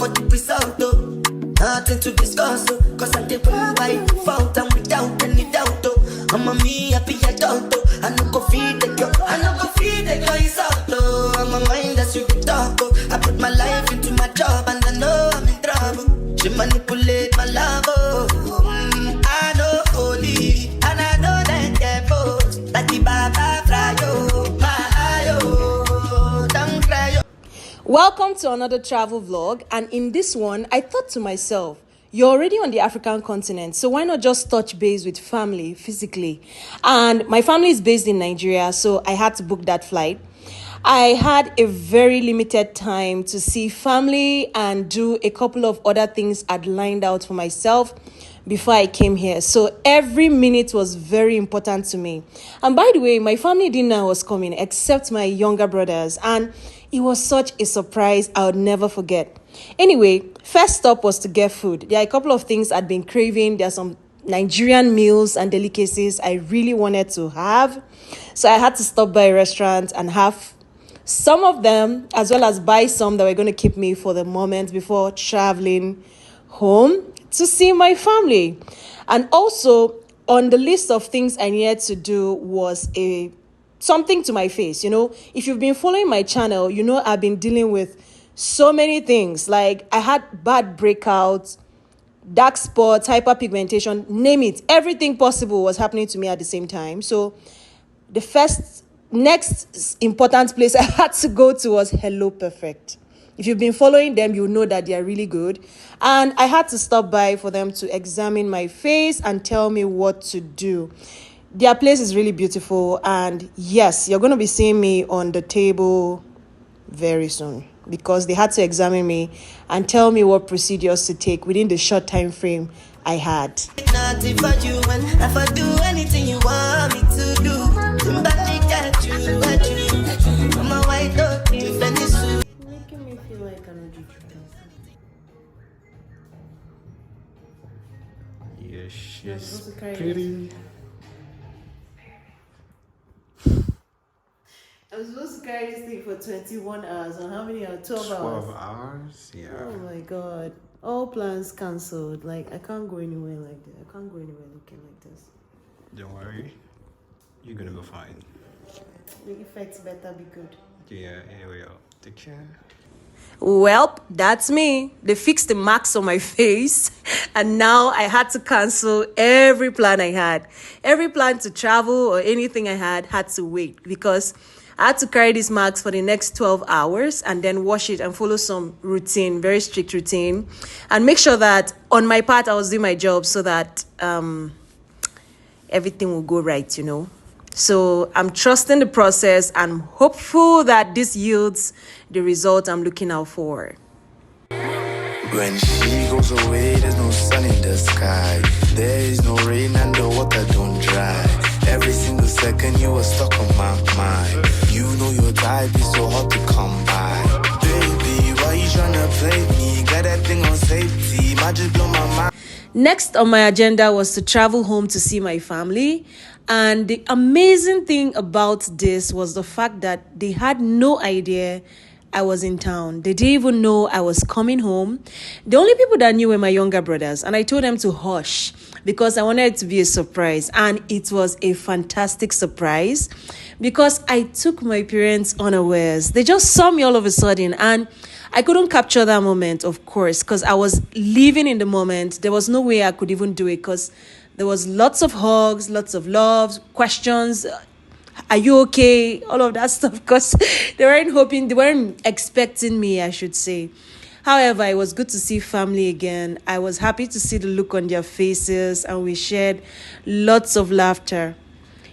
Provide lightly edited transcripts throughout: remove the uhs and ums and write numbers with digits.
what the result, though. Nothing to discuss, oh. Cause I did by fault and without any doubt, oh. I'm a me happy adult, oh. I no go feed the girl, I no go feed the girl, it's out, oh. I'm a mind that's you can talk, oh. I put my life into my job and I know I'm in trouble. She manipulate my love, oh. I know holy, and I know that devil. Like the Baba fry, oh. My eye, oh. Don't cry, oh. Welcome to another travel vlog, and in this one I thought to myself, you're already on the African continent, so why not just touch base with family physically? And my family is based in Nigeria, so I had to book that flight. I had a very limited time to see family and do a couple of other things I'd lined out for myself before I came here. So every minute was very important to me. And by the way, my family didn't know I was coming except my younger brothers. And it was such a surprise I would never forget. Anyway, first stop was to get food. There are a couple of things I'd been craving. There are some Nigerian meals and delicacies I really wanted to have. So I had to stop by a restaurant and have some of them, as well as buy some that were going to keep me for the moment before traveling home to see my family. And also on the list of things I needed to do was something to my face. You know, if you've been following my channel, you know I've been dealing with so many things. Like I had bad breakouts, dark spots, hyperpigmentation, name it. Everything possible was happening to me at the same time. So the next important place I had to go to was Hello Perfect. If you've been following them, you know that they are really good. And I had to stop by for them to examine my face and tell me what to do. Their place is really beautiful. And yes, you're going to be seeing me on the table very soon because they had to examine me and tell me what procedures to take within the short time frame I had. Nothing for you, and if I do anything you want me to do, somebody got you, I'm a white dog, you finish soon. Making me feel like I'm a Yes, she's pretty. I was supposed to carry this thing for 21 hours. And how many hours? 12 hours? 12 hours? Yeah. Oh my god. All plans cancelled. Like, I can't go anywhere like this. I can't go anywhere looking like this. Don't worry. You're gonna be fine. The effects better be good. Yeah, anyway, take care. Well, that's me. They fixed the marks on my face. And now I had to cancel every plan I had. Every plan to travel or anything I had to wait because I had to carry these marks for the next 12 hours and then wash it and follow some routine, very strict routine, and make sure that on my part I was doing my job so that everything will go right, you know. So I'm trusting the process. I'm hopeful that this yields the result I'm looking out for. When she goes away, there's no sun in the sky. There is no rain and the water don't dry. Every single second you are stuck on my mind. You know your type is so hard to come by. Baby, why you tryna play me? Got that thing on safety, might just blow my mind. Next on my agenda was to travel home to see my family. And the amazing thing about this was the fact that they had no idea I was in town. They didn't even know I was coming home. The only people that knew were my younger brothers. And I told them to hush because I wanted it to be a surprise. And it was a fantastic surprise because I took my parents unawares. They just saw me all of a sudden and I couldn't capture that moment, of course, because I was living in the moment. There was no way I could even do it because there was lots of hugs, lots of love, questions. Are you okay? All of that stuff because they weren't expecting me, I should say. However, it was good to see family again. I was happy to see the look on their faces and we shared lots of laughter.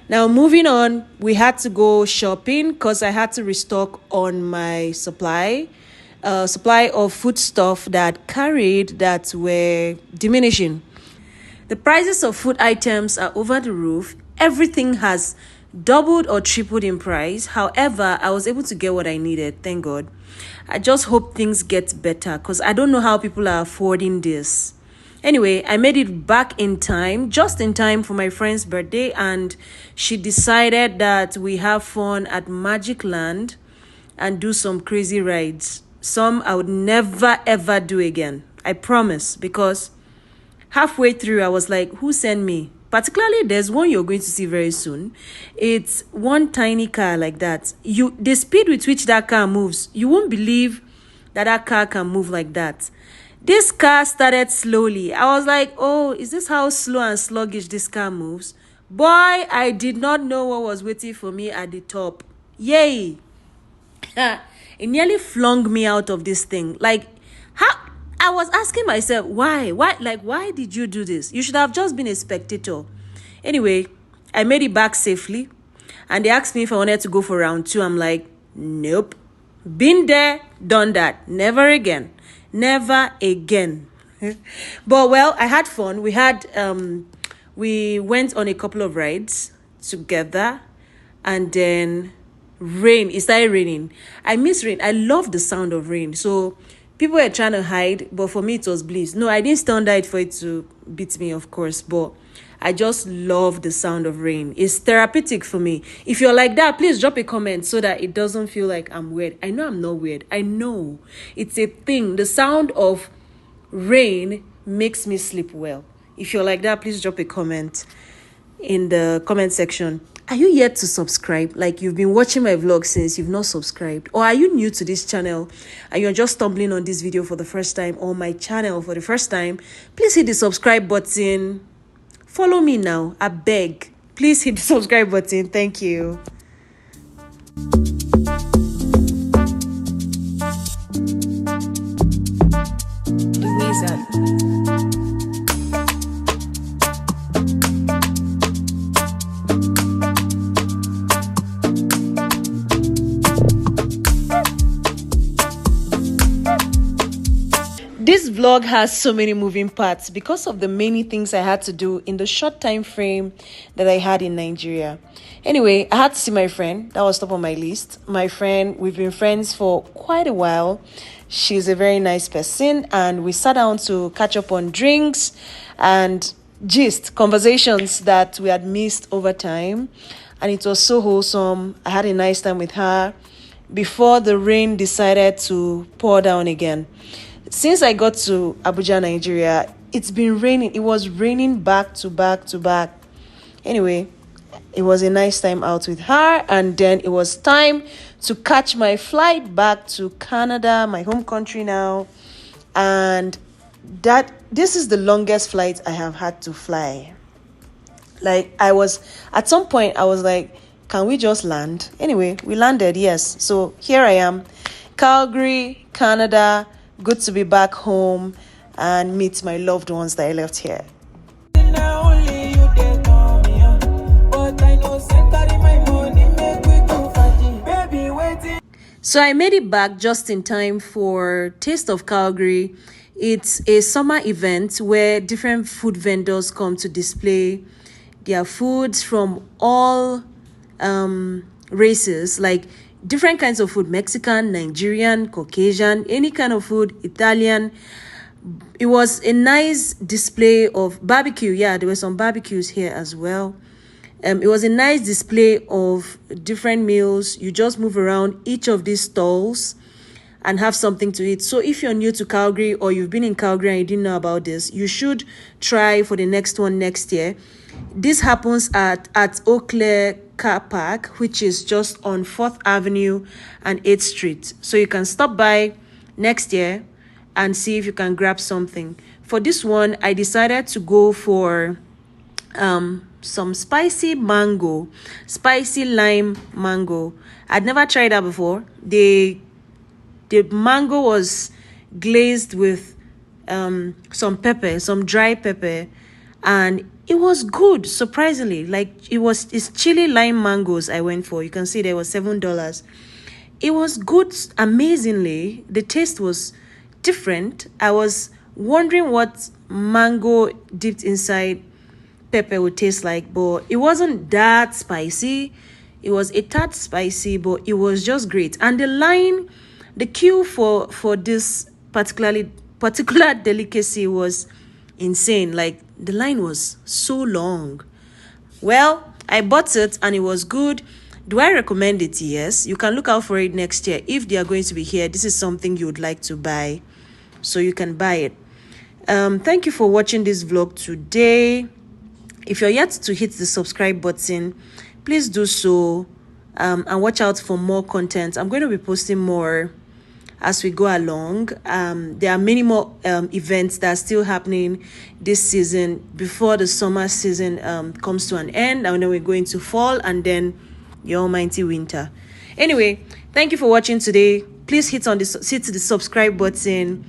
Now, moving on, we had to go shopping because I had to restock on my supply of foodstuff that were diminishing. The prices of food items are over the roof. Everything has doubled or tripled in price. However, I was able to get what I needed, thank God. I just hope things get better because I don't know how people are affording this. Anyway, I made it back in time, just in time for my friend's birthday, and she decided that we have fun at Magic Land and do some crazy rides. some I would never ever do again. I promise. Because halfway through, I was like, who sent me? Particularly, there's one you're going to see very soon. It's one tiny car like that. The speed with which that car moves, you won't believe that car can move like that. This car started slowly. I was like, oh, is this how slow and sluggish this car moves? Boy, I did not know what was waiting for me at the top. Yay! It nearly flung me out of this thing. Like, how? I was asking myself, why? Why did you do this? You should have just been a spectator. Anyway, I made it back safely. And they asked me if I wanted to go for round 2. I'm like, nope. Been there, done that. Never again. Never again. But well, I had fun. We went on a couple of rides together, and then it started raining. I miss rain. I love the sound of rain. So people were trying to hide, but for me it was bliss. No, I didn't stand under it for it to beat me, of course, but I just love the sound of rain. It's therapeutic for me. If you're like that, please drop a comment so that it doesn't feel like I'm weird. I know I'm not weird. I know. It's a thing. The sound of rain makes me sleep well. If you're like that, please drop a comment in the comment section. Are you yet to subscribe? Like, you've been watching my vlog since you've not subscribed? Or are you new to this channel and you're just stumbling on this video for the first time, or my channel for the first time? Please hit the subscribe button. Follow me now, I beg. Please hit the subscribe button. Thank you. The wizard. This vlog has so many moving parts because of the many things I had to do in the short time frame that I had in Nigeria. Anyway, I had to see my friend. That was top on my list. My friend, we've been friends for quite a while. She's a very nice person, and we sat down to catch up on drinks and conversations that we had missed over time. And it was so wholesome. I had a nice time with her before the rain decided to pour down again. Since I got to Abuja, Nigeria, it's been raining. It was raining back to back to back. Anyway, it was a nice time out with her, and then it was time to catch my flight back to Canada, my home country now. And this is the longest flight I have had to fly. Like, at some point I was like, can we just land? Anyway, we landed, yes. So here I am, Calgary, Canada. Good to be back home and meet my loved ones that I left here. So I made it back just in time for Taste of Calgary. It's a summer event where different food vendors come to display their foods from all races, like different kinds of food: Mexican, Nigerian, Caucasian, any kind of food, Italian. It was a nice display of barbecue. Yeah, there were some barbecues here as well. It was a nice display of different meals. You just move around each of these stalls and have something to eat. So if you're new to Calgary, or you've been in Calgary and you didn't know about this, you should try for the next one next year. This happens at Eau Claire Car Park, which is just on 4th Avenue and 8th Street. So you can stop by next year and see if you can grab something. For this one, I decided to go for some spicy lime mango. I'd never tried that before. The mango was glazed with some pepper, some dry pepper, and it was good, surprisingly. Like, it's chili lime mangoes I went for. You can see there was $7. It was good, amazingly. The taste was different. I was wondering what mango dipped inside pepper would taste like, but it wasn't that spicy. It was a tad spicy, but it was just great. And the queue for this particular delicacy was insane. Like, the line was so long. Well, I bought it and it was good. Do I recommend it? Yes. You can look out for it next year. If they are going to be here, this is something you would like to buy, so you can buy it. Thank you for watching this vlog today. If you're yet to hit the subscribe button, please do so, and watch out for more content. I'm going to be posting more as we go along. There are many more events that are still happening this season before the summer season comes to an end, and then we're going to fall and then the almighty winter. Anyway, thank you for watching today. Please hit the subscribe button,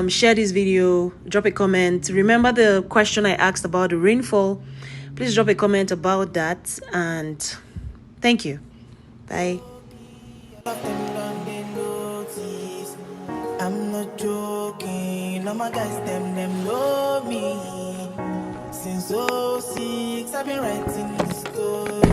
share this video, drop a comment. Remember the question I asked about the rainfall. Please drop a comment about that, and thank you. Bye. I'm not joking, all my guys, them know me. Since 06, I've been writing this story.